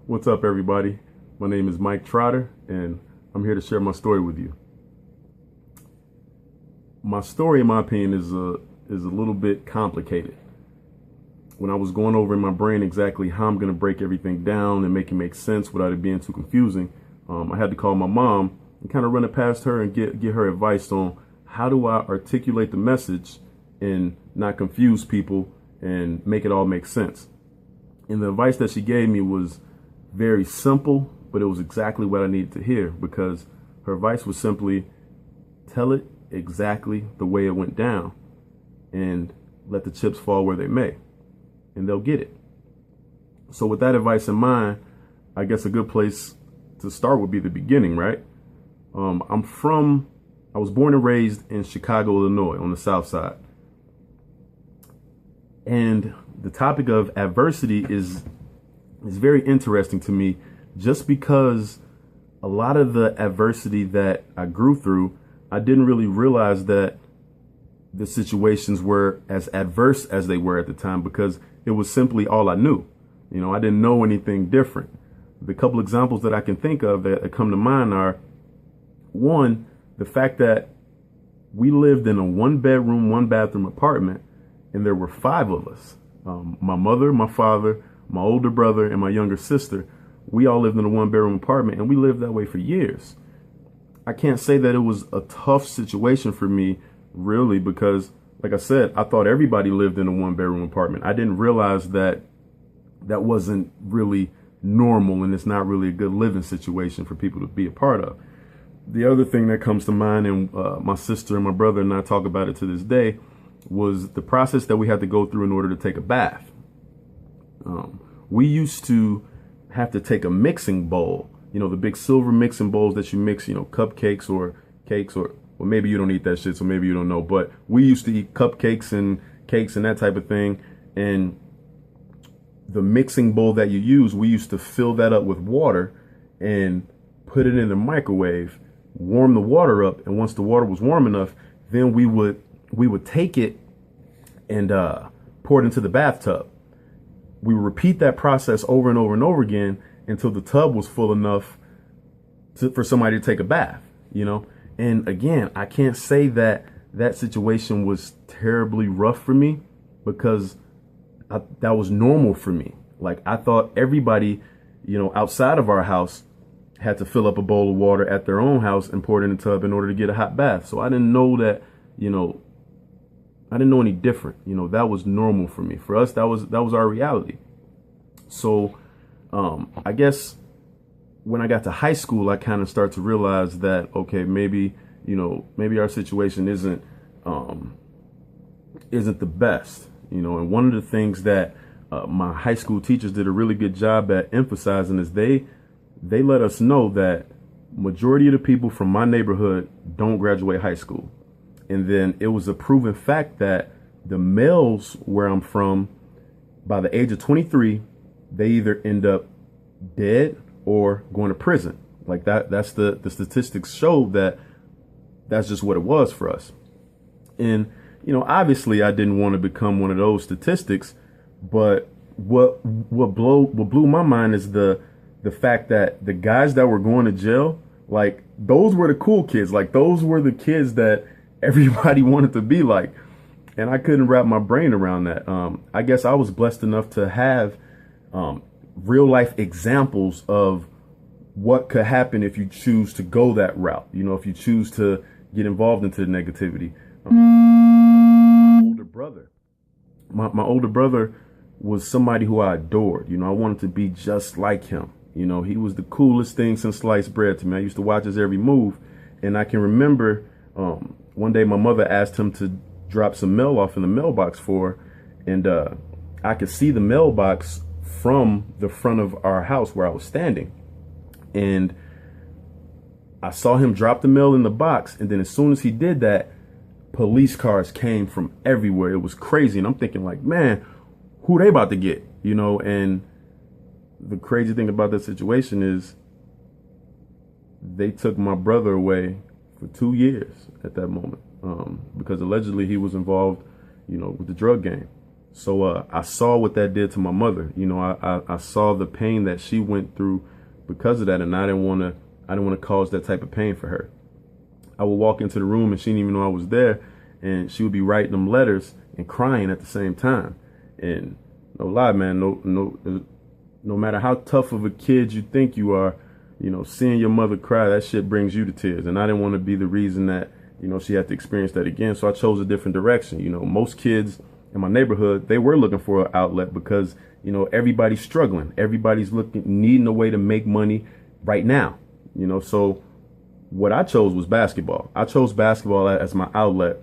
What's up, everybody? My name is Mike Trotter, and I'm here to share my story with you. My story, in my opinion, is a little bit complicated. When I was going over in my brain exactly how I'm going to break everything down and make it make sense without it being too confusing, I had to call my mom and kind of run it past her and get her advice on how do I articulate the message and not confuse people and make it all make sense. And the advice that she gave me was very simple, but it was exactly what I needed to hear, because her advice was simply tell it exactly the way it went down and let the chips fall where they may, and they'll get it. So with that advice in mind, I guess a good place to start would be the beginning, right? I was born and raised in Chicago, Illinois, on the South Side. And the topic of adversity is very interesting to me, just because a lot of the adversity that I grew through, I didn't really realize that the situations were as adverse as they were at the time, because it was simply all I knew. I didn't know anything different. The couple examples that I can think of that come to mind are, one, the fact that we lived in a 1-bedroom, 1-bathroom apartment, and there were 5 of us. My mother, my father, my older brother, and my younger sister. We all lived in a 1-bedroom apartment, and we lived that way for years. I can't say that it was a tough situation for me, really, because, like I said, I thought everybody lived in a 1-bedroom apartment. I didn't realize that that wasn't really normal, and it's not really a good living situation for people to be a part of. The other thing that comes to mind, and my sister and my brother and I talk about it to this day, was the process that we had to go through in order to take a bath. We used to have to take a mixing bowl, the big silver mixing bowls that you mix, cupcakes or cakes, or well, maybe you don't eat that shit, so maybe you don't know, but we used to eat cupcakes and cakes and that type of thing. And the mixing bowl that you use, we used to fill that up with water and put it in the microwave, warm the water up. And once the water was warm enough, then we would take it and pour it into the bathtub. We would repeat that process over and over and over again until the tub was full enough for somebody to take a bath, And again, I can't say that situation was terribly rough for me, because that was normal for me. Like, I thought everybody, outside of our house had to fill up a bowl of water at their own house and pour it in the tub in order to get a hot bath. So I didn't know that, I didn't know any different. That was normal for me. For us, that was our reality. So I guess when I got to high school, I kind of started to realize that, okay, maybe our situation isn't the best, and one of the things that my high school teachers did a really good job at emphasizing is they let us know that majority of the people from my neighborhood don't graduate high school. And then it was a proven fact that the males where I'm from, by the age of 23, they either end up dead or going to prison. Like that's the statistics show that that's just what it was for us. And, obviously I didn't want to become one of those statistics, but what blew my mind is the fact that the guys that were going to jail, like, those were the cool kids. Like, those were the kids that everybody wanted to be like. And I couldn't wrap my brain around that. I guess I was blessed enough to have real life examples of what could happen if you choose to go that route. If you choose to get involved into the negativity. My older brother was somebody who I adored. I wanted to be just like him. He was the coolest thing since sliced bread to me. I used to watch his every move. And I can remember one day my mother asked him to drop some mail off in the mailbox for her, and I could see the mailbox from the front of our house where I was standing. And I saw him drop the mail in the box, and then as soon as he did that, police cars came from everywhere. It was crazy. And I'm thinking, like, man, who they about to get? And the crazy thing about that situation is they took my brother away for 2 years at that moment, because allegedly he was involved, with the drug game. So I saw what that did to my mother. You know, I saw the pain that she went through because of that, and I didn't want to cause that type of pain for her. I would walk into the room and she didn't even know I was there, and she would be writing them letters and crying at the same time. And no lie, man, no matter how tough of a kid you think you are, you know, seeing your mother cry, that shit brings you to tears. And I didn't want to be the reason that, you know, she had to experience that again. So I chose a different direction. You know, most kids in my neighborhood, they were looking for an outlet because, you know, everybody's struggling. Everybody's needing a way to make money right now. You know, so what I chose was basketball. I chose basketball as my outlet.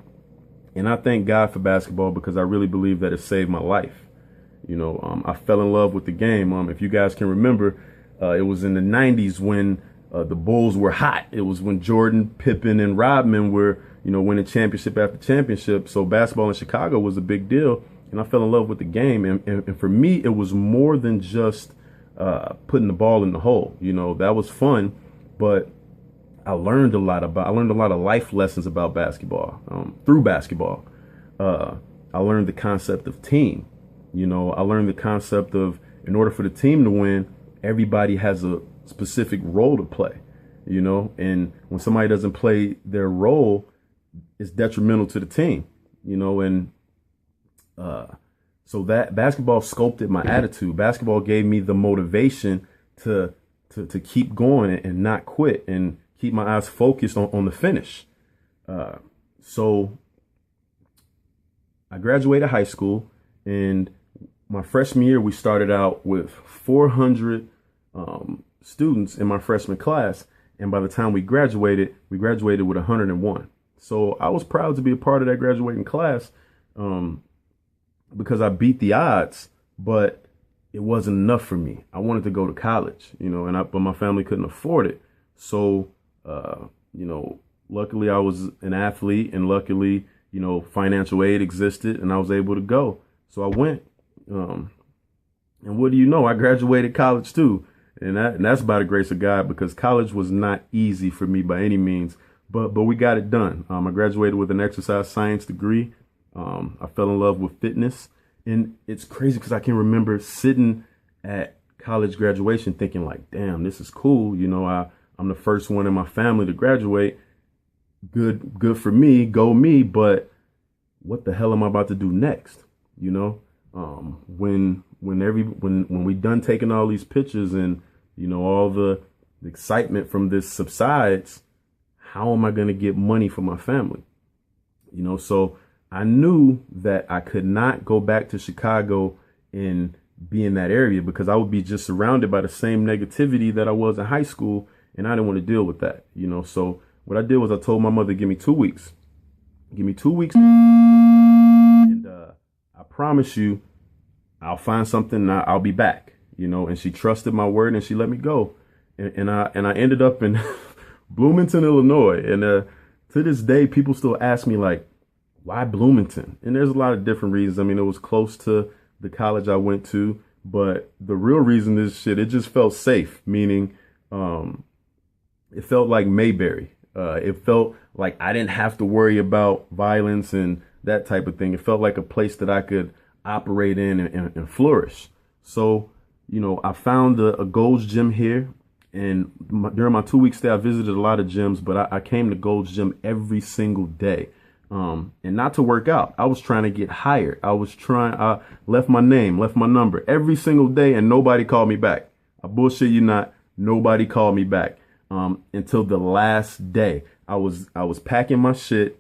And I thank God for basketball because I really believe that it saved my life. You know, I fell in love with the game. If you guys can remember, it was in the 90s when the Bulls were hot. It was when Jordan, Pippen, and Rodman were, you know, winning championship after championship. So basketball in Chicago was a big deal. And I fell in love with the game. And for me, it was more than just putting the ball in the hole. You know, that was fun. But I learned a lot of life lessons about basketball through basketball. I learned the concept of team. You know, I learned the concept of, in order for the team to win, everybody has a specific role to play, you know, and when somebody doesn't play their role, it's detrimental to the team, you know, and so that basketball sculpted my attitude. Basketball gave me the motivation to keep going and not quit and keep my eyes focused on the finish. So I graduated high school, and my freshman year, we started out with 400 students in my freshman class. And by the time we graduated with 101. So I was proud to be a part of that graduating class because I beat the odds, but it wasn't enough for me. I wanted to go to college, you know, but my family couldn't afford it. So, you know, luckily I was an athlete, and luckily, you know, financial aid existed and I was able to go. So I went. And what do you know? I graduated college too. And that's by the grace of God, because college was not easy for me by any means, but we got it done. I graduated with an exercise science degree. I fell in love with fitness, and it's crazy because I can remember sitting at college graduation thinking like, damn, this is cool. You know, I'm the first one in my family to graduate. Good for me, go me. But what the hell am I about to do next? You know? When we done taking all these pictures and, you know, all the excitement from this subsides, how am I going to get money for my family? You know, so I knew that I could not go back to Chicago and be in that area because I would be just surrounded by the same negativity that I was in high school. And I didn't want to deal with that, you know. So what I did was I told my mother, give me 2 weeks. Give me 2 weeks. And I promise you, I'll find something and I'll be back, you know. And she trusted my word and she let me go. And I ended up in Bloomington, Illinois. And to this day, people still ask me, like, why Bloomington? And there's a lot of different reasons. I mean, it was close to the college I went to. But the real reason is it just felt safe, meaning it felt like Mayberry. It felt like I didn't have to worry about violence and that type of thing. It felt like a place that I could operate in and flourish. So, you know, I found a Gold's Gym here. And during my 2 week stay, I visited a lot of gyms, but I came to Gold's Gym every single day. And not to work out. I was trying to get hired. I left my name, left my number every single day, and nobody called me back. I bullshit you not. Nobody called me back. Until the last day. I was packing my shit,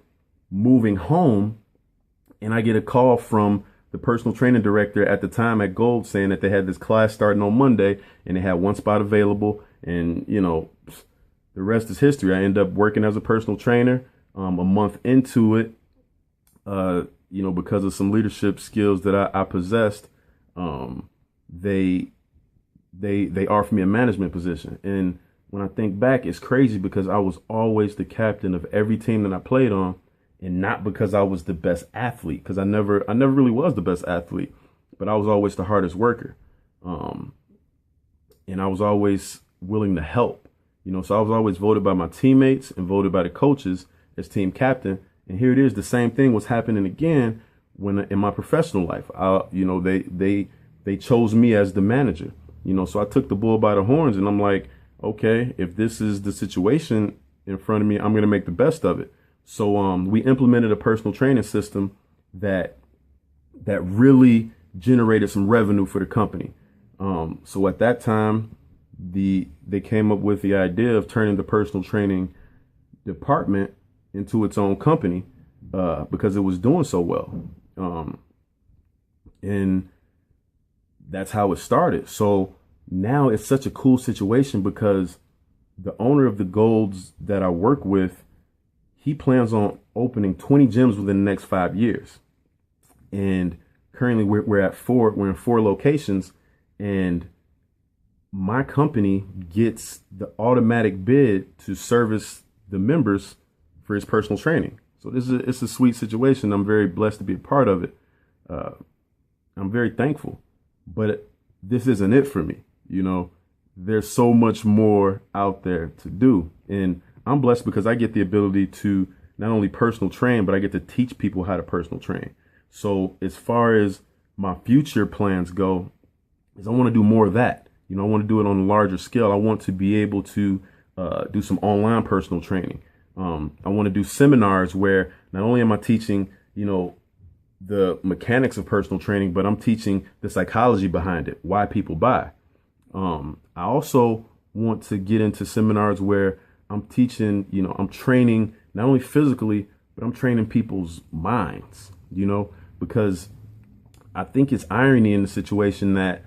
moving home, and I get a call from the personal training director at the time at Gold saying that they had this class starting on Monday and they had one spot available. And, you know, the rest is history. I ended up working as a personal trainer. A month into it, you know, because of some leadership skills that I possessed, they offered me a management position. And when I think back, it's crazy because I was always the captain of every team that I played on, and not because I was the best athlete, because I never really was the best athlete, but I was always the hardest worker. And I was always willing to help, you know, so I was always voted by my teammates and voted by the coaches as team captain. And here it is. The same thing was happening again when in my professional life. They chose me as the manager. So I took the bull by the horns, and I'm like, okay, if this is the situation in front of me, I'm going to make the best of it. So we implemented a personal training system that really generated some revenue for the company. So at that time, they came up with the idea of turning the personal training department into its own company because it was doing so well. And that's how it started. So now it's such a cool situation because the owner of the Golds that I work with, he plans on opening 20 gyms within the next 5 years. And currently we're in 4 locations, and my company gets the automatic bid to service the members for his personal training. So it's a sweet situation. I'm very blessed to be a part of it. I'm very thankful, but this isn't it for me. There's so much more out there to do. And I'm blessed because I get the ability to not only personal train, but I get to teach people how to personal train. So as far as my future plans go, is I want to do more of that. I want to do it on a larger scale. I want to be able to do some online personal training. I want to do seminars where not only am I teaching, the mechanics of personal training, but I'm teaching the psychology behind it, why people buy. I also want to get into seminars where I'm teaching, I'm training not only physically, but I'm training people's minds, because I think it's irony in the situation that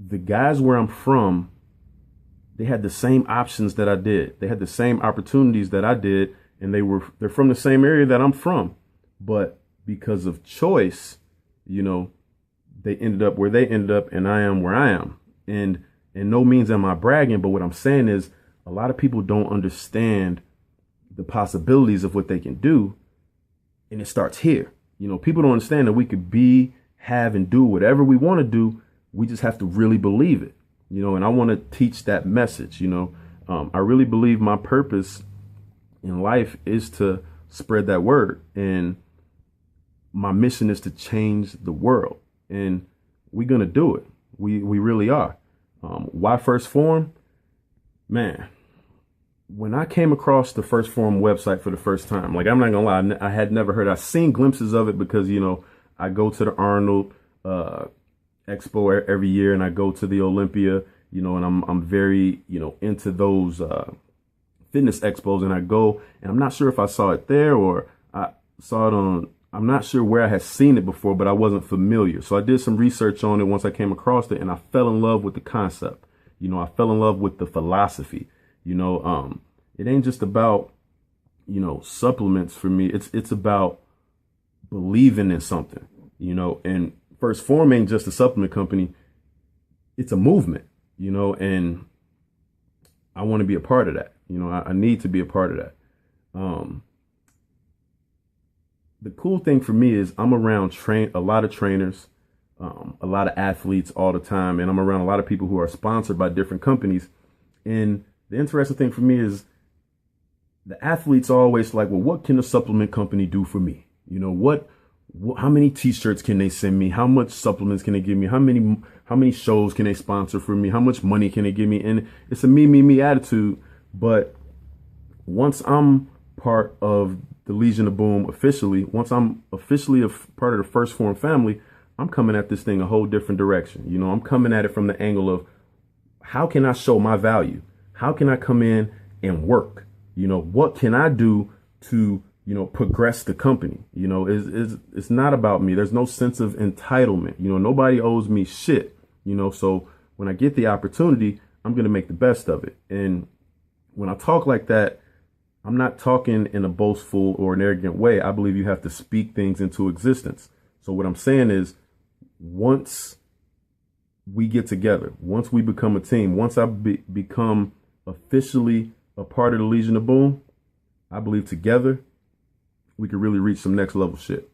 the guys where I'm from, they had the same options that I did. They had the same opportunities that I did, and they're from the same area that I'm from. But because of choice, they ended up where they ended up, and I am where I am. And in no means am I bragging, but what I'm saying is a lot of people don't understand the possibilities of what they can do. And it starts here. People don't understand that we could be, have, and do whatever we want to do. We just have to really believe it, and I want to teach that message. I really believe my purpose in life is to spread that word. And my mission is to change the world, and we're going to do it. We really are. Why first Phorm? Man, when I came across the first Phorm website for the first time, like, I'm not gonna lie, I had never heard. I've seen glimpses of it because, I go to the Arnold Expo every year, and I go to the Olympia, and I'm very, into those fitness expos, and I go, and I'm not sure if I saw it there or I saw it on, I'm not sure where I had seen it before, but I wasn't familiar. So I did some research on it once I came across it, and I fell in love with the concept. I fell in love with the philosophy. It ain't just about, supplements for me. It's about believing in something, and First Phorm ain't just a supplement company. It's a movement, and I want to be a part of that. I need to be a part of that. The cool thing for me is I'm around a lot of trainers, a lot of athletes all the time, and I'm around a lot of people who are sponsored by different companies. And the interesting thing for me is the athletes are always like, well, what can a supplement company do for me? How many t-shirts can they send me? How much supplements can they give me? How many shows can they sponsor for me? How much money can they give me? And it's a me attitude. But once I'm part of the Legion of Boom officially, once I'm officially a part of the First Phorm family, I'm coming at this thing a whole different direction. I'm coming at it from the angle of how can I show my value? How can I come in and work? What can I do to, progress the company? It's not about me. There's no sense of entitlement. Nobody owes me shit, so when I get the opportunity, I'm going to make the best of it. And when I talk like that, I'm not talking in a boastful or an arrogant way. I believe you have to speak things into existence. So what I'm saying is, once we get together, once we become a team, once I become officially a part of the Legion of Boom, I believe together we could really reach some next level shit.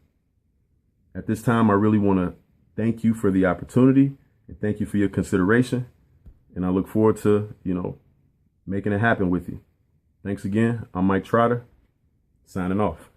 At this time, I really want to thank you for the opportunity and thank you for your consideration. And I look forward to, making it happen with you. Thanks again. I'm Mike Trotter, signing off.